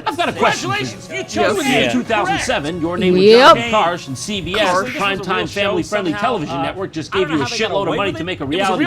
I've got a question. Congratulations, you chose In the year A. 2007, your name was Yep. John Karsh, and CBS, the primetime family-friendly television network, just gave you a shitload of money to make a reality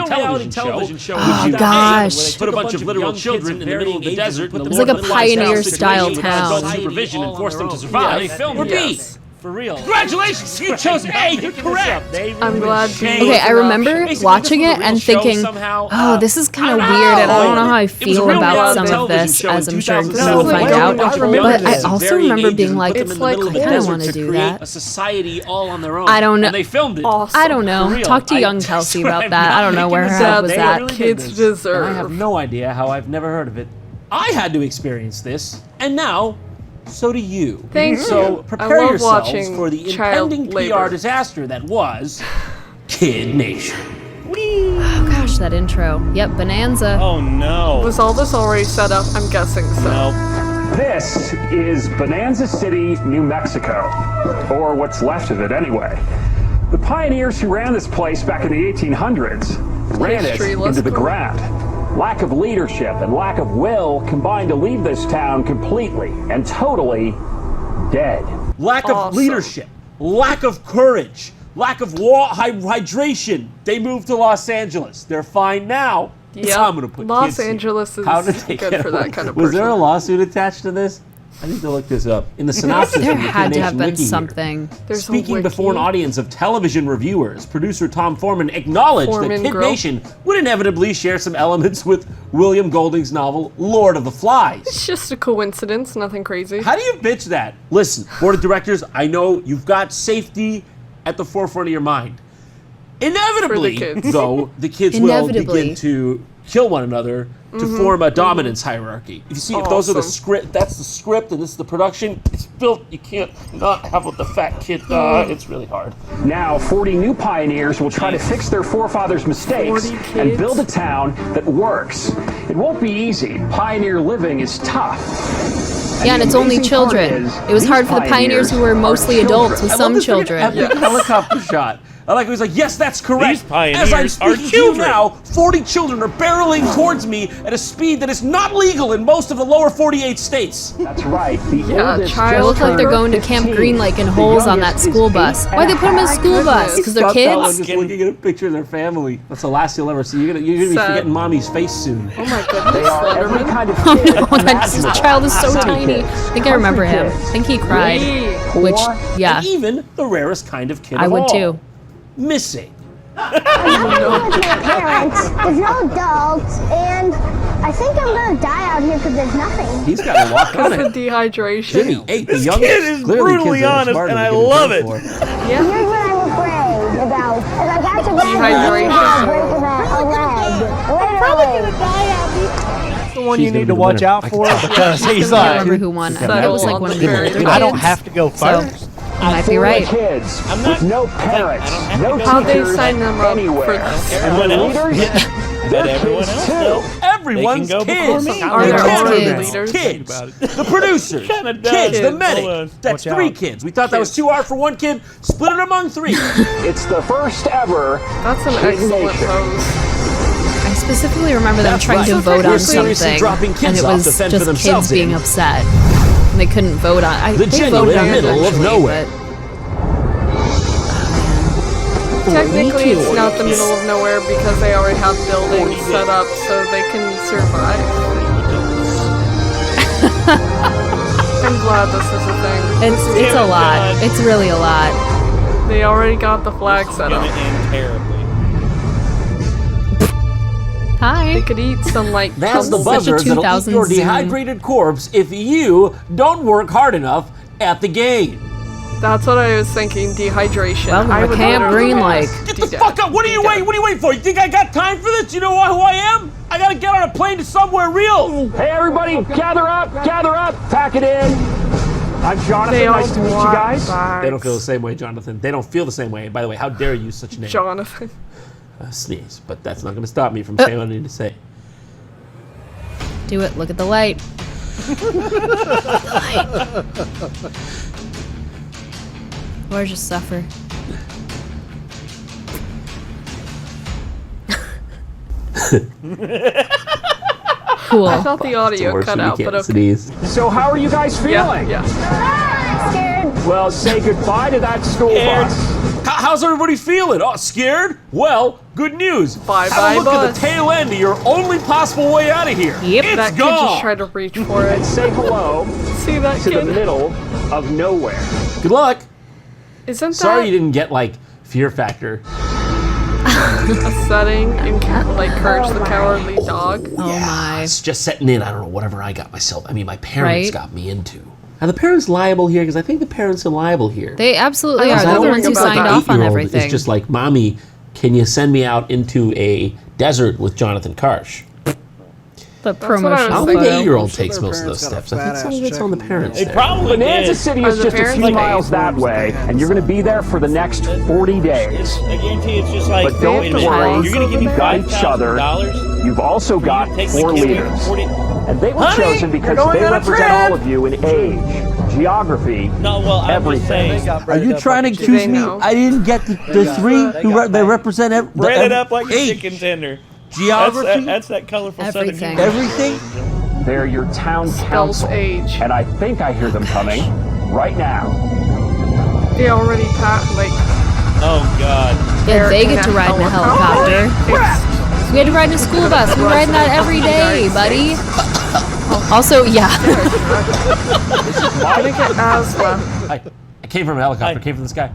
television show. Oh, which you gosh. put a bunch of literal children in the middle of the desert. It was like a pioneer-style town. Supervision and forced them to survive. Or B. For real. Congratulations, you chose A. You're correct. I'm glad. Okay, I remember watching it and thinking, oh, this is kind of weird, and I don't know how I feel about some of this, as I'm sure we'll find out. But I also remember being like, I kind of want to do that. A society all on their own. I don't know. And they filmed it. I don't know. Talk to young Kelsey about that. I don't know where her head was at. Kids deserve. I have no idea how I've never heard of it. I had to experience this, and now, so do you. Thank you. So prepare I love yourselves watching for the child impending labor. PR disaster that was Kid Nation. Oh gosh, that intro. Yep, Bonanza. Oh no. Was all this already set up? I'm guessing so. Nope. This is Bonanza City, New Mexico, or what's left of it anyway. The pioneers who ran this place back in the 1800s ran it History, let's into the go. ground. Lack of leadership and lack of will combined to leave this town completely and totally dead. Lack of Awesome. leadership, lack of courage, lack of hydration. They moved to Los Angeles. They're fine now. Yeah, I'm gonna put Los kids here. Angeles is How did they good get for away? that kind of Was there a person. lawsuit attached to this? I need to look this up. In the synopsis There of the had Kid to have Nation been wiki here, something. There's a speaking before an wiki. audience of television reviewers, producer Tom Foreman acknowledged that Foreman Kid Grill. Nation would inevitably share some elements with William Golding's novel Lord of the Flies. It's just a coincidence, nothing crazy. How do you bitch that? Listen, board of directors, I know you've got safety at the forefront of your mind. Inevitably, kids. though, the kids will begin to kill one another to form a dominance hierarchy. If you see, if those are the Awesome. script, that's the script, and this is the production. It's built. You can't not have the fat kid. It's really hard. Now, 40 new pioneers will try to fix their forefathers' mistakes 40 and kids? build a town that works. It won't be easy. Pioneer living is tough. Yeah, and it's only children. It was hard for the pioneers who were mostly adults with I love some this freaking children. epic helicopter shot. I like how he's like, yes, that's correct. These pioneers As I'm are speaking to you children. now, 40 children are barreling towards me at a speed that is not legal in most of the lower 48 states. That's right. The Yeah, oldest child They look like they're just going to turned Camp 15. Green like in The holes on that youngest school is bus. 8 Why'd they put them in a and a school half. bus? Because they're Stop that one, kids? just looking at a picture of their family. That's the last you'll ever see. You're gonna be Sad. forgetting mommy's face soon. Oh my They goodness, are every Slenderman. kind of kid. Oh, this child is so Sunny tiny. kids, I think I remember him. country I think he cried. Hey. Which, Poor, yeah, And even the rarest kind of kid I of would all. too. Missing. with my parents. There's no adults, and I think I'm gonna die out here because there's nothing. He's got a lot Because on of it. dehydration. Jimmy, 8, the This youngest. kid is Clearly brutally kids are honest, smarter and than I getting love paid it. for. Yeah. Here's what I'm afraid about. If I catch a bad Dehydration. breaking a leg. Literally. The one She's you gonna need be to the watch winner. out for because he's I like, can't remember who won. I thought it was like one of their kids. I don't have to go So, first. you might be For right. the kids I'm not- with no parents, no How'd they teachers sign them up for anywhere. this? And Everyone the else? leaders, But they're everyone kids else too. will. Everyone's They can go kids. before me. Are there The all cameramen, kids? Kids. The producers. Kinda does. Kids. The Kids. medic. Hold on. That's Watch 3 out. kids. We thought that was Kids. too hard for one kid. Split it among 3. It's the first ever That's an Kid excellent Nation. pose. I specifically remember them That's trying to right. vote We're on seriously something, dropping and kids it off was to fend for just kids themselves being in. upset, and they couldn't vote on. The They genuine voted on it middle of eventually, nowhere. Technically, it's not the middle of nowhere because they already have buildings set up so they can survive. I'm glad this is a thing. It's a lot. It's really a lot. They already got the flag set Gonna up. end terribly. Hi. They could eat some like That's the Such a buzzers that'll eat 2000 your Zoom. dehydrated corpse if you don't work hard enough at the game. That's what I was thinking. Dehydration. Welcome I to would Camp literally Green Lake. Get the fuck up! What are you waiting? What are you waiting for? You think I got time for this? You know who I am? I gotta get on a plane to somewhere real. Hey everybody, gather up, pack it in. I'm Jonathan, They all nice to meet you want guys. They don't feel the same way, Jonathan. They don't feel the same way. By the way, how dare you use such a name? Jonathan. Sneeze, but that's not gonna stop me from saying what I need to say. Do it. Look at the light. Or just suffer. cool. I thought the audio cut out, but okay. So how are you guys feeling? Yeah. Scared. Well, say goodbye to that school bus. How's everybody feeling? Oh, scared? Well, good news. Bye, Have bye, a look bus. at the tail end of your only possible way out of here. Yep. It's That kid gone. just tried to reach for it. And say hello See that to the kid? middle of nowhere. Good luck. Isn't that Sorry you didn't get like Fear Factor. a setting in like Courage the Cowardly Dog? Oh my. It's just setting in. I don't know, whatever I got myself. I mean, my parents Right? got me into. Are the parents liable here? Because I think the parents are liable here. They absolutely I are. was They're the wondering ones who about signed that off on 8-year-old everything. It's just like, Mommy, can you send me out into a desert with Jonathan Karsh? The what I promotion I don't was think the photo. 8-year-old sure takes their most of those parents steps. got a I think some of fat-ass it's on the check. parents. It probably Bonanza did. City Are is the just a parents few like miles that forms way, they had and you're going to be there for the next 40 days. I guarantee it's just like, But don't wait a minute, worry, you're gonna give me you've got each other. $5,000? You've also got Take the 4 kid leaders. 40 And they were Honey, chosen because you're going they on a represent trip. all of you in age, geography, No, well, I'm just everything. saying. Are you trying to Do accuse they me? know? I didn't get the three who they represent Bread it up like a age, chicken tender. geography, That's that colorful Everything. southern everything. They're your town Spells council. age. And I think I hear them coming right now. They already like Oh, God. Yeah, they get to ride in a helicopter. We had to ride in a school bus. We're riding that every day, buddy. Also, yeah. I think it asthma. I came from a helicopter. Came from the sky.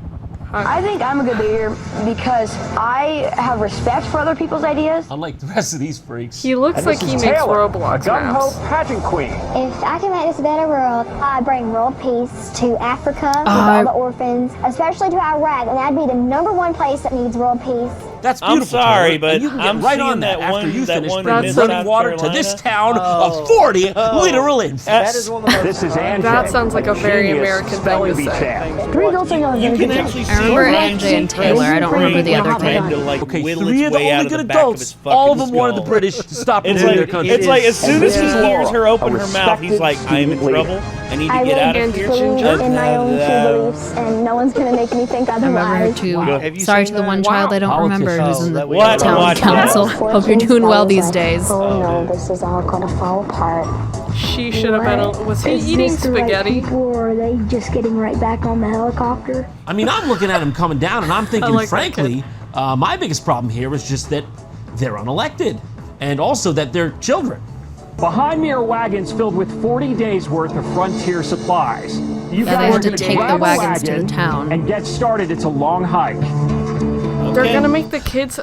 I think I'm a good leader because I have respect for other people's ideas. Unlike the rest of these freaks. He looks And like this he is makes Taylor, a Roblox gung-ho maps. pageant queen. If I can make this a better world, I bring world peace to Africa with all the orphans, especially to Iraq, and that'd be the #1 place that needs world peace. That's I'm beautiful. sorry, Taylor. but And you can get I'm right seeing on that that after one- you that finish one bringing Miss running South water to this town of 40 literal infants. That is one of the most. This is Anjay. That sounds like a very genius American thing spelling to bee say. champ. Three adults are going You to can do actually see I remember Ryan AJ and Taylor. I don't remember the other trying to, thing. like, Okay, whittle 3 its of the way out only of the good back of adults. his fucking All of them wanted the skull. British to stop It's ruling their like, country. it's like as soon as he Yeah. hears her open A her mouth, he's like, I am in respected trouble. I need to I get out really of here. believe in my own true beliefs, and no one's gonna make me think I remember her otherwise. too. Have you Sorry seen to the that? one child I don't remember who's in the Politicians. What? town Watch council. Hope you're doing well these days. Oh no, this is all gonna fall apart. She should have been. Was he eating spaghetti? Or are they just getting right back on the helicopter? I mean, I'm looking at him coming down, and I'm thinking, like that frankly, my biggest problem here is just that they're unelected, and also that they're children. Behind me are wagons filled with 40 days worth of frontier supplies. You Yeah, they guys had are to gonna take grab the a wagons to the wagon town. and get started. It's a long hike. They're gonna make the kids.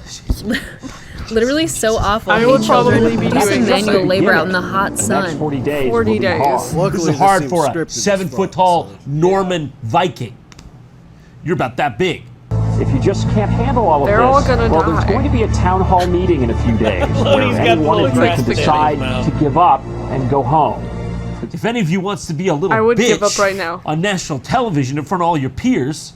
Literally so awful. I Hey, would children, probably be do some doing manual something. labor Yeah. out in the hot The next sun. 40 days 40 will be days. hard. Luckily, This is hard seems for a scripted as 7-foot-tall fuck, so- Norman Viking. You're about that big. If you just can't handle all of They're this, all gonna well, die. there's going to be a town hall meeting in a few days where He's got any the one of little you can grass decide in his to mouth. give up and go home. If any of you wants to be a little I would bitch give up right now. on national television in front of all your peers,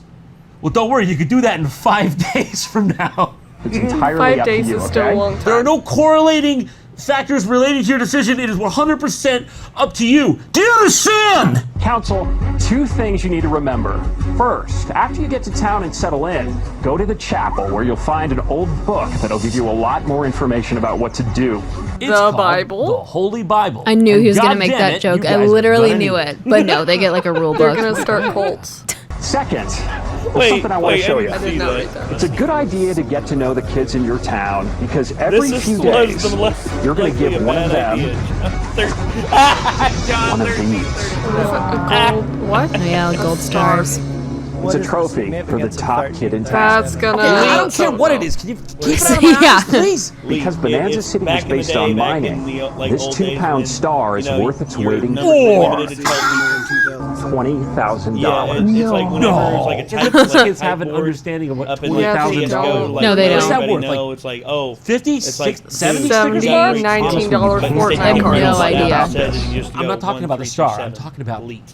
well, don't worry, you could do that in 5 days from now. It's entirely 5 up to days you, is still okay? a long There are time. no correlating factors relating to your decision. It is 100% up to you. Do you understand? Council, 2 things you need to remember. First, after you get to town and settle in, go to the chapel where you'll find an old book that'll give you a lot more information about what to do. It's The called Bible? The Holy Bible. I knew And he was gonna God make damn that it, joke. you I guys are literally gonna knew need it. But no, they get like a rule They're book. gonna start cults. Second, there's Wait, something I want to show you. I I didn't did see not that. read that. It's a good idea to get to know the kids in your town because every This few is days the less you're going to likely give a one of bad them idea. John, one of 13. these. A gold what? Oh, yeah, gold stars. It's a trophy for the top kid in town. That's gonna. I don't care what it is. Can you keep it out of my Yeah. eyes, please? Because Bonanza It's City back was in the based day, on back in mining. the, like, This old 2-pound days when, star is you know, worth its your weight in numbers were gold. limited to 12 $20,000. Yeah, it's like whenever there's like a type, These like, kids have an typeboard understanding of what up in like $20,000 CS:GO, like, No, they everybody don't. What's that worth? know, Like it's like, oh, 50, it's like 60, 70 $70, stickers? bars? $19 but Fortnite instead I have you cards. no roll it idea. out, and you just I'm go not talking 1, about the 3, 2, star. 7. I'm talking about Elite.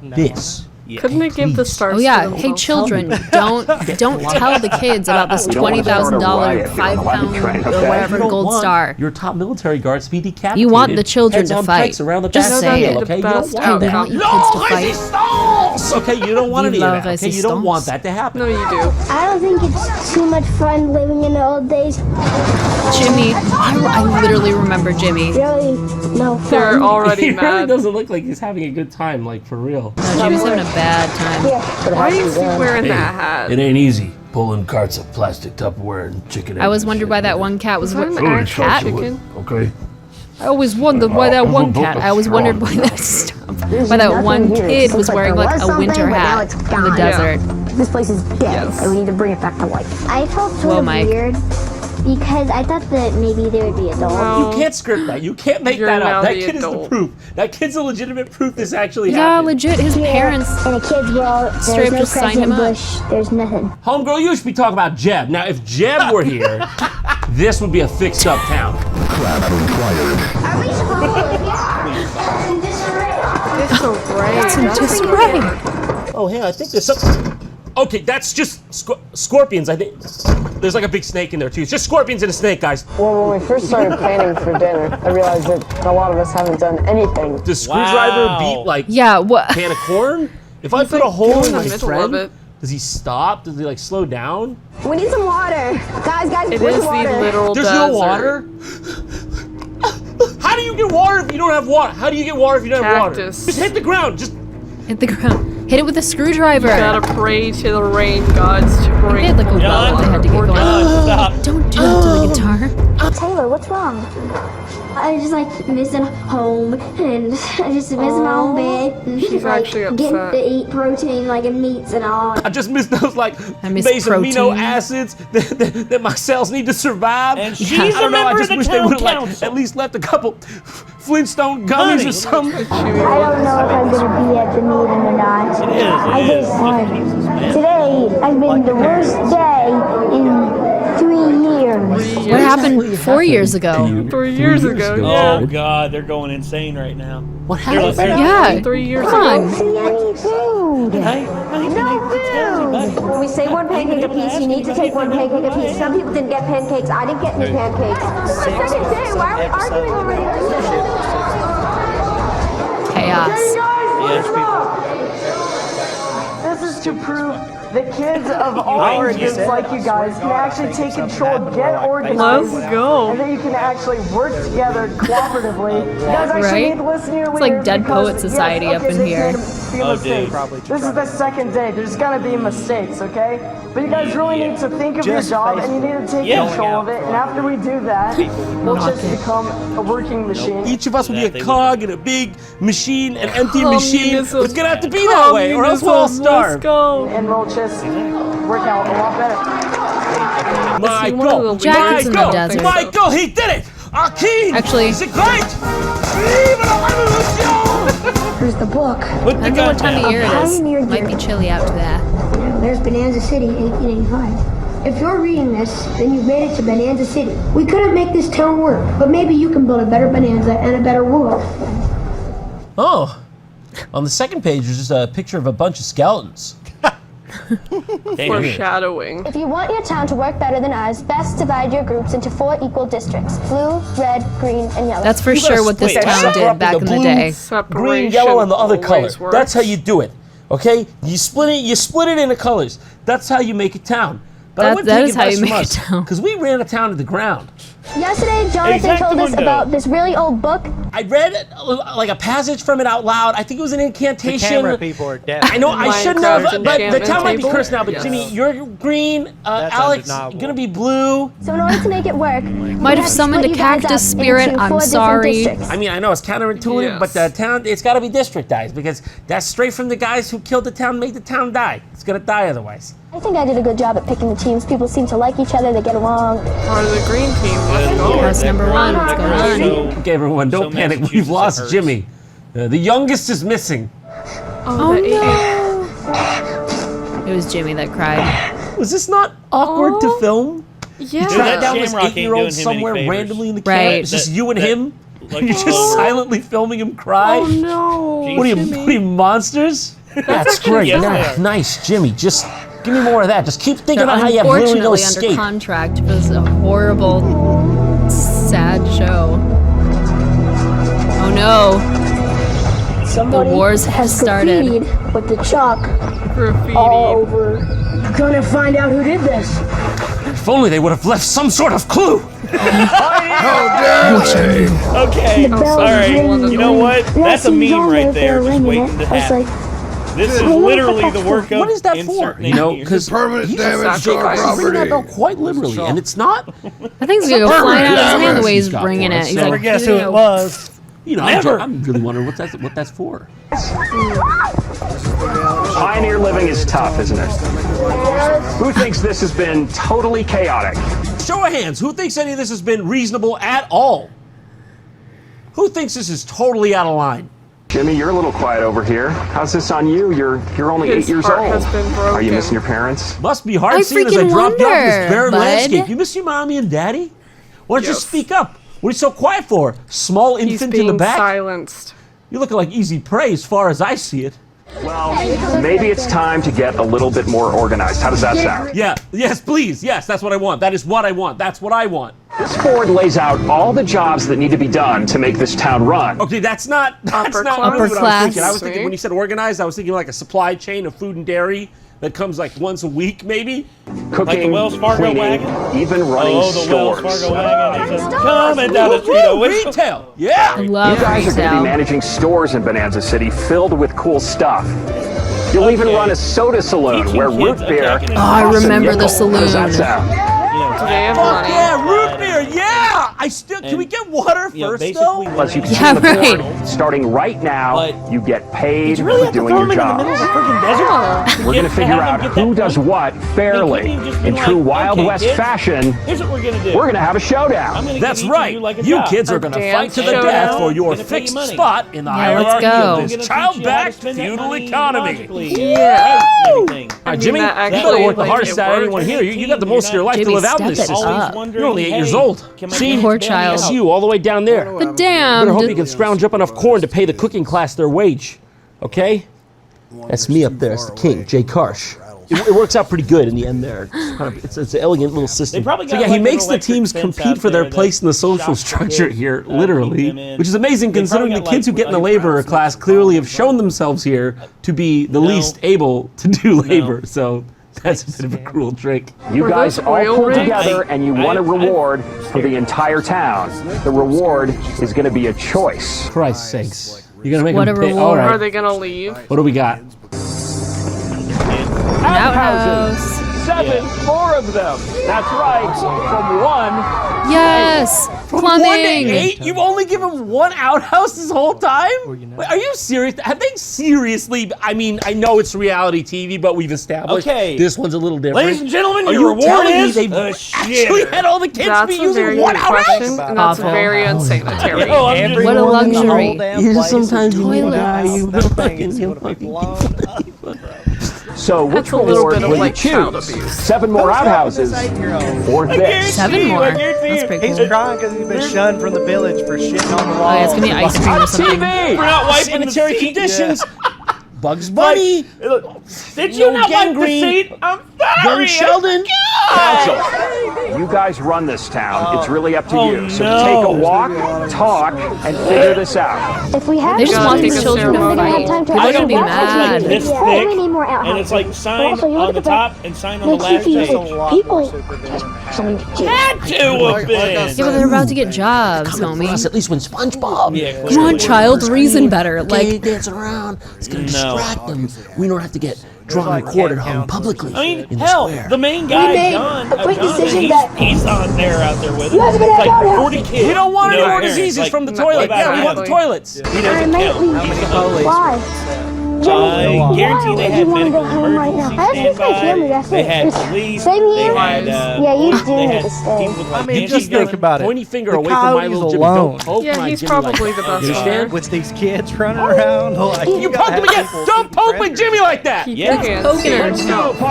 this. Yeah. Couldn't they give the stars? Oh yeah, to hey themselves? children, don't tell the kids about this We don't wanna start a $20,000 riot here on the wagon 5-pound train, or okay? whatever You don't gold want star. your top military guards to be decapitated. You want the children heads to on fight. pikes around the Just back say scale, it. okay? You The don't best want Hey, we that. want you kids to fight. resistance. Okay, you don't want any of that. Okay, you don't want that to happen. No, you do. I don't think it's too much fun living in the old days. Jimmy, I literally remember Jimmy. Really, no fun. They're already He mad. really doesn't look like he's having a good time, like for real. No, Jimmy's having a bad time. Why is he wearing that hat? It ain't easy pulling carts of plastic Tupperware and chicken. I was wondering why that one cat was Is that an wearing actual cat. chicken? Okay. I always wondered why that one cat. I always wondered why that one kid was wearing like a winter hat in the desert. This place is dead, and we need to bring it back to life. I felt sort Whoa, of Mike. weird because I thought that maybe there would be adults. You can't script that. You can't make You're that now up. That the kid is the adult. proof. That kid's a legitimate proof this actually Yeah, happened. legit. His parents. In a kid's world, Straight there's up no just signed him President up. Bush, there's nothing. Homegirl, you should be talking about Jeb. Now, if Jeb were here, this would be a fixed up town. It's in disarray. Oh, hey, I think there's something. Okay, that's just scorpions. I think there's like a big snake in there too. It's just scorpions and a snake, guys. Well, when we first started planning for dinner, I realized that a lot of us haven't done anything. Does screwdriver beat like Yeah, what? a can of corn? If I He's, put like, a hole going in in my the middle friend, of it. does he stop? Does he like slow down? We need some water. Guys, It where's is the water? the literal There's desert. no water. How do you get water if you don't have water? How do you get water if you don't have water? Cactus. Just hit the ground. Just Hit the ground. Hit it with a screwdriver. You gotta pray to the rain gods to They bring. had like a well they had to get going. Stop. Don't do that to the guitar. Taylor, what's wrong? I just like missing home and I just missing my own bed and She's just like actually getting upset. to eat protein like in meats and all. I just miss those like I miss base amino protein. acids that my cells need to survive. And she's I don't know. a I member just of the wish they town would have like council. at least left a couple Flintstone gummies Honey. or something. I don't know if I'm gonna be at the meeting or not. It is. Today has been the worst day in 3 years. What happened 4 years ago? 3 years ago. Oh God, they're going insane right now. What They're happened? like, Yeah. 3 years Come ago. on. See any food? When we say one pancake apiece, you need to take one pancake apiece. Some people didn't get pancakes. I didn't get any pancakes. This is my second day. Why are we arguing already? Chaos. Yes, people. This is to prove that kids of all origins like you guys can actually take control, get organized, Let's go. and that you can actually work together cooperatively. You guys actually Right? need to listen to your It's like leader Dead because, Poet Society up in there's here. gonna be mistakes. This is the second day. There's gonna be mistakes, okay? But you guys really need to think of your job and you need to take control of it. And after we do that, we'll just become a working machine. Each of us will be a Exactly. cog in a big machine, an empty machine. Communism. It's gonna have to be that way, or else we'll all Communism, starve. Let's go. And we'll just work out a lot better. Michael, Jackets in the Michael, desert. Michael, he did it! Our king! Actually- is it great? Viva la revolution! Here's the book. Put the Depends on what gun time of down. year it Pioneer is. Might be gear. chilly out to that. There's Bonanza City, 1885. If you're reading this, then you've made it to Bonanza City. We couldn't make this town work, but maybe you can build a better Bonanza and a better world. Oh, on the second page, there's just a picture of a bunch of skeletons. Foreshadowing. If you want your town to work better than ours, best divide your groups into 4 equal districts: blue, red, green, and yellow. That's for You gotta sure what this split it. town Separate did up back into in the blue, day. Separation Green, yellow, and the other color. always works. That's how you do it. Okay? You split it into colors. That's how you make a town. But I wouldn't That take is how you advice from make a us, town. because we ran a town to the ground. Yesterday, Jonathan told us Exactamundo. about this really old book. I read like a passage from it out loud. I think it was an incantation. Camera people are dead. I know I should know, Minecraft but the enchantment town might be table? cursed now. But Yes. Jimmy, you're green. Alex, undeniable. gonna be blue. So in order to make it work, Might have summoned a cactus spirit. I'm sorry. I mean, I know it's counterintuitive, but the town, it's got to be districtized because that's straight from the guys who killed the town, made the town die. It's gonna die otherwise. I think I did a good job at picking the teams. People seem to like each other. They get along. Part of the green team. Let's go. That's number one. What's going on? Okay, everyone, don't So panic. We've Massachusetts lost hurts. Jimmy. The youngest is missing. Oh, the It was Jimmy that cried. Was this not awkward to film? Yeah. Track down Shamrock this ain't 8-year-old doing him any somewhere favors. randomly in the Right. camp. It's just you and him. Like, You're just silently filming him cry. Oh no. What are you monsters? That's great. Yes, they Nice, are. nice, Jimmy. Just give me more of that. Just keep thinking They're about how you have literally no unfortunately under escape. contract for this horrible, sad show. Oh no. Somebody wars have has started. graffitied with the chalk Graffiti. all over. Gonna find out who did this. If only they would have left some sort of clue. Okay, The bell all right. ringing. You know what? Yeah, That's a see, meme John right was there, just ringing waiting it. to I was happen. like, This is I wonder what literally that's the work for. of What is that for? insert You know, name here. because Permanent damage to our bringing that property. up quite literally, and it's not. I think he's gonna go flying out of his hand the way he's He's got bringing one, it. He's so- like, Guess here who you it go. was? You know, Never. I'm really wondering what that's for. Pioneer living is tough, isn't it? Who thinks this has been totally chaotic? Show of hands. Who thinks any of this has been reasonable at all? Who thinks this is totally out of line? Jimmy, you're a little quiet over here. How's this on you? You're only His 8 years heart old. has been Are you broken. missing your parents? Must be hard I seeing as I freaking dropped you off this wonder, barren bud. landscape. You miss your mommy and daddy? Why don't you Yes. speak up? What are you so quiet for? Small He's infant in the being back? silenced. You look like easy prey as far as I see it. Well, maybe it's time to get a little bit more organized. How does that sound? Yeah, yes, please. Yes, that's what I want. That is what I want. That's what I want. This board lays out all the jobs that need to be done to make this town run. Okay, that's not Upper really class. what I was thinking. I was See? thinking when you said organized, I was thinking like a supply chain of food and dairy that comes like once a week, maybe. Cooking, Like the Wells Fargo cleaning, wagon? even running Oh, the stores. Wells Fargo wagon. It's coming down the street. Woo, retail. Yeah. I love You guys are going to be retail. managing stores in Bonanza City filled with cool stuff. You'll even Okay. run a soda saloon Teaching where kids root beer attacking Oh, I costs a remember the nickel. How does that saloon. sound? Do they have Fuck money? yeah, root beer. Yeah. I still. Can we get water You know, first basically though? Plus, you can Yeah, see the right. board. Starting right now, But you get paid Did you really for have to doing throw your him in the middle of job. the freaking desert? We're going to figure out who does what fairly. couldn't you just In been true like, Wild okay, West kids, fashion, Here's what we're gonna do. we're going to have a I'm showdown. gonna That's give each of right. you, like a You job. kids are A going to dance fight to the showdown. death for your Gonna pay you fixed money. spot in the Yeah, let's hierarchy go. of I'm this gonna child teach you how to backed spend that feudal money economy. logically. Yeah. And everything. All right, Jimmy, that you better actually, work the like, hardest it out of anyone worked. here. You got the most of your life to Jimmy, live out in step this it system. up. You're only 8 years hey, old. can my See, parents Poor bail me child. it's out? you all the way down there. The Better hope you damned. can scrounge up enough corn to pay the cooking class their wage. Okay? That's me up there. It's the king, Jay Karsh. It works out pretty good in the end there. It's an elegant little system. They probably So got, yeah, he like, an makes the electric teams fence compete out for their there place in the that social stops the structure kids, here, keep literally, them in. which is amazing They considering the probably kids got, who get in the like, laborer class clearly have shown themselves here to be the least able to do labor. So that's a bit of a cruel trick. You Were guys those all oil pull rigs? together and you want a reward for the entire town. The reward is going to be a choice. Christ's sakes. You're going to make What them a pay. reward. All Are right. they gonna leave? What do we got? Outhouse. 7 more of them. That's right. From 1. Yes. From 1 to Plumbing. 8? You've only given one outhouse this whole time? Wait, are you serious? Have they seriously? I mean, I know it's reality TV, but we've established Okay. this one's a little different. Ladies and gentlemen, Are your you reward telling me is they've a actually had all the kids That's be a using very one good question, outhouse? and that's Awful. very unsanitary. Yo, I'm just- What a luxury. You just sometimes you need a Toilets. guy you So which That's a little reward bit of, will you like, child choose? abuse. 7 more outhouses or this? 7 more. I guarantee That's you. pretty He's cool. crying because he's been shunned from the village for shitting on the wall. Oh, yeah, it's gonna be ice cream or something. We're not wiping Sanitary the seat. conditions. Bugs Bunny. Did you not wipe the Gangrene. seat? I'm Young sorry. Sheldon. Council, you guys run this town. It's really up to Oh, you. So no. take a walk, talk, and figure this out. If we have They just Gotta want take these a children to ceremony. fight. time to People are gonna be actually mad. This Yeah, thick, we need more outhouses. and it's like sign Also, you on look the at the top and sign on the Makes last you page. feel people just some Had to have been. Yeah, but they're about to get jobs, Us, homie. at least when SpongeBob Yeah, Come on, child, reason better. gay Like, dancing around, it's gonna No. distract them. We don't have to get drawn and quartered hung publicly I mean, in the hell, square. the main guy, made John, a quick John, decision that- he's on there out there with You us. guys are gonna It's have like outhouses. 40 kids. We don't want no any more parents. diseases Like, from the what toilet. about Yeah, we want the exactly. toilets. He I doesn't might count. leave. Why? I guarantee they Why had would you want to medical go home right now? emergency That's just my family, standby. that's They it. had It's- police. Same They here. had, Yeah, you police, do they need had to stay. people with, like, I mean, anti-gun. just think about it. Pointy finger The away from my coyote's little Jimmy. alone. Don't poke Yeah, my he's Jimmy like probably that. the best You understand? With these kids running around, like, You gotta poked him have again. people Don't be poke my predators. Jimmy like that. Keep Yeah. your hands poking to her. yourself.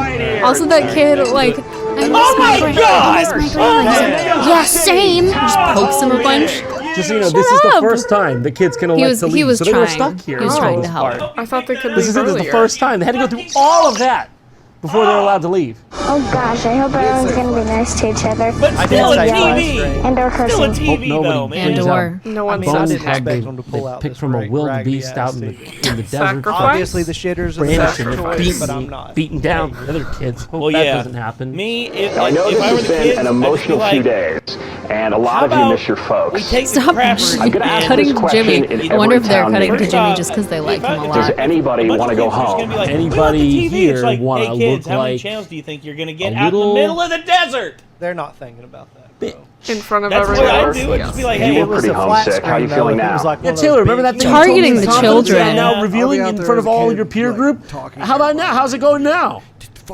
Also, that kid, like, I miss Oh my grandma. God! I miss my grandma. He's like, yeah, same. Just pokes him a bunch. Just so you know, this is the up. first time the kids can elect to leave. He was so they were trying. stuck here. He was for trying this to help. part. I thought they could This leave is earlier. the first time. They had to go through all of that before they're allowed to leave. Oh gosh, I hope everyone's gonna be nice to each other. But still a TV. And or Still a cursing. TV though, man. brings out No one bones said that expect them to pull they out picked this from a raggedy wildebeest out in the desert. Sacrifice? Obviously, the shitters are the Brandished and sacrifice, but I'm not. beaten down the other kids. Hope Well, that yeah. doesn't happen. Me, if Now, I know if this I were has the been kids, an I'd just emotional be few like, days, and a lot how of you about miss your folks. we take Stop the crapper I'm gonna ask cutting this question Jimmy. in I wonder if every they're town cutting to meeting. Jimmy just because they like him a lot. Does anybody want to go home? Anybody here want to look How many like channels do you think you're gonna get a out in the little- middle of the desert? They're not thinking about that, bro. In front of That's what everyone I else. do. I'd just be like, You hey, were pretty homesick. How are you feeling now? Yeah, Taylor, remember that thing? you Targeting told me the about children. Now Yeah. revealing in front of all your peer group. How about now? How's it going now?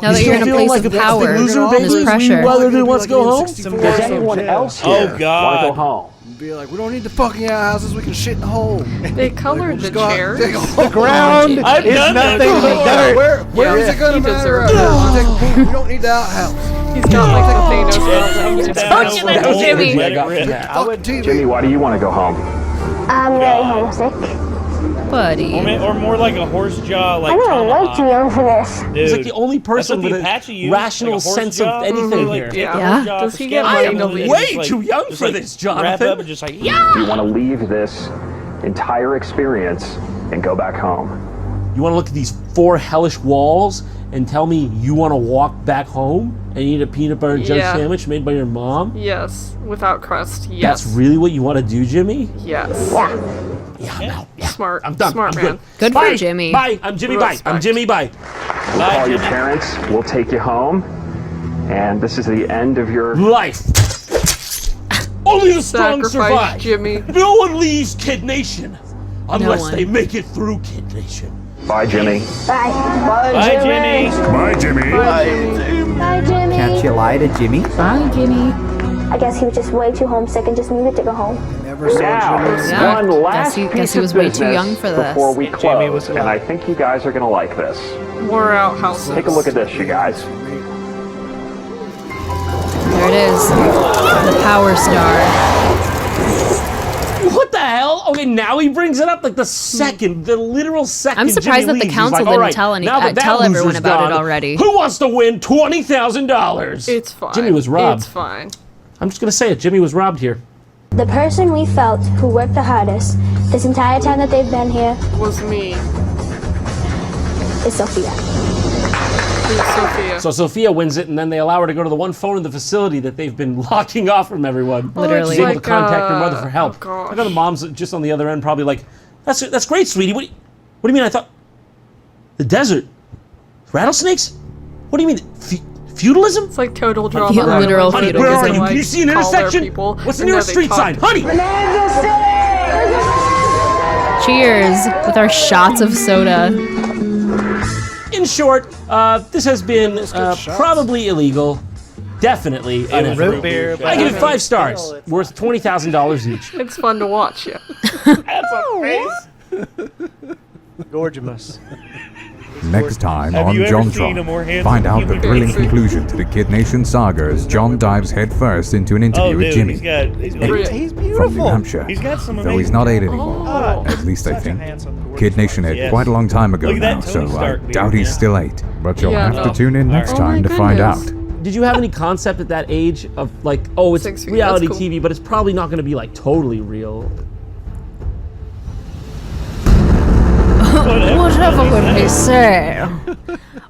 Now that you're in a Feeling place like of a power, loser, there's baby? pressure. Whether they wants to go home? Does anyone else here want to go home? Be like, we don't need the fucking outhouses, we can shit in the hole. They colored the chairs. The ground I've is done that nothing but before. dirt. Where is it gonna he matter? deserved We don't need the outhouse. He's got like a Thanos. Don't you know, Jimmy? Let it rip. Fuck TV. Jimmy, why do you want to go home? I'm very homesick. Buddy. Or more like a horse jaw, like I know, I'm way tomahawk. too young for this. Dude, He's like the only that's person what with the Apache a used, rational like a horse sense jaw. of anything Like, here. take a Yeah. horse jaw Does for he get scalping, money and to then way just, like- too young just, for like, this, Wrap Jonathan. up and just like, yeah. Do you want to leave this entire experience and go back home? You want to look at these 4 hellish walls and tell me you want to walk back home and eat a peanut butter and jelly Yeah. sandwich made by your mom? Yes, without crust. Yes. That's really what you want to do, Jimmy? Yes. Yeah, I'm out. Yeah. Smart. I'm done. Smart I'm man. Good Bye. for Jimmy. Bye. I'm Jimmy. Bye. I'm Respect. Jimmy. Bye. We'll call your parents. We'll take you home. And this is the end of your Life. Only the strong Sacrifice survive. Jimmy. No one leaves Kid Nation unless one. they make it through Kid Nation. Bye, Jimmy. Bye. Bye, Jimmy. Bye, Jimmy. Bye, Jimmy. Can't you lie to Jimmy? Bye, Jimmy. I guess he was just way too homesick and just needed to go home. Never saw Now, Jimmy. Yeah, one last guess he piece was of way too business young for this. before we Jimmy was close, and I think you guys are going to like this. More outhouses. Take a look at this, you guys. There it is. The power star. What the hell? Okay, now he brings it up like the literal second. I'm surprised Jimmy that the leaves, council he's like, didn't "All right, tell any- now that tell everyone loser's about it gone, already." Who wants to win $20,000? It's fine. Jimmy was robbed. It's fine. I'm just gonna say it. Jimmy was robbed here. The person we felt who worked the hardest this entire time that they've been here Was me. is Sophia. Who's Sophia? So Sophia wins it, and then they allow her to go to the one phone in the facility that they've been locking off from everyone. Literally. She's able Like, to contact her mother for help. oh gosh. I know the mom's just on the other end, probably like, "That's great, sweetie. What do you mean? I thought the desert, rattlesnakes. What do you mean? Feudalism? It's like total drama. Yeah, right? literal When Honey, feudalism. where are you? like, Can you see an call their intersection? people, What's the and nearest then street they sign? talk- Honey! Cheers with our shots of soda. In short, this has been probably illegal. Definitely Root inappropriate. beer, I give it 5 stars, worth $20,000 each. It's fun to watch, yeah. That's a face. Gorgeous. Next time Have on you ever seen a JonTron, more handsome find out the human thrilling being? conclusion to the Kid Nation saga as John dives headfirst into an interview Oh, with dude, Jimmy he's got He's from New beautiful. Hampshire. He's got some Though he's amazing- not 8 anymore, Oh, at least I such a think. handsome, gorgeous Kid Nation boy. aired Yes. quite a long time ago Look at that now, so Tony I Stark beard, doubt he's yeah. still 8. But you'll Yeah, have no. to tune in next Oh my time to find out. goodness. Did you have any concept at that age of like, oh, it's 6 feet, reality that's cool. TV, but it's probably not going to be like totally real? Whatever would we say?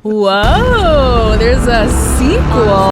Whoa, there's a sequel.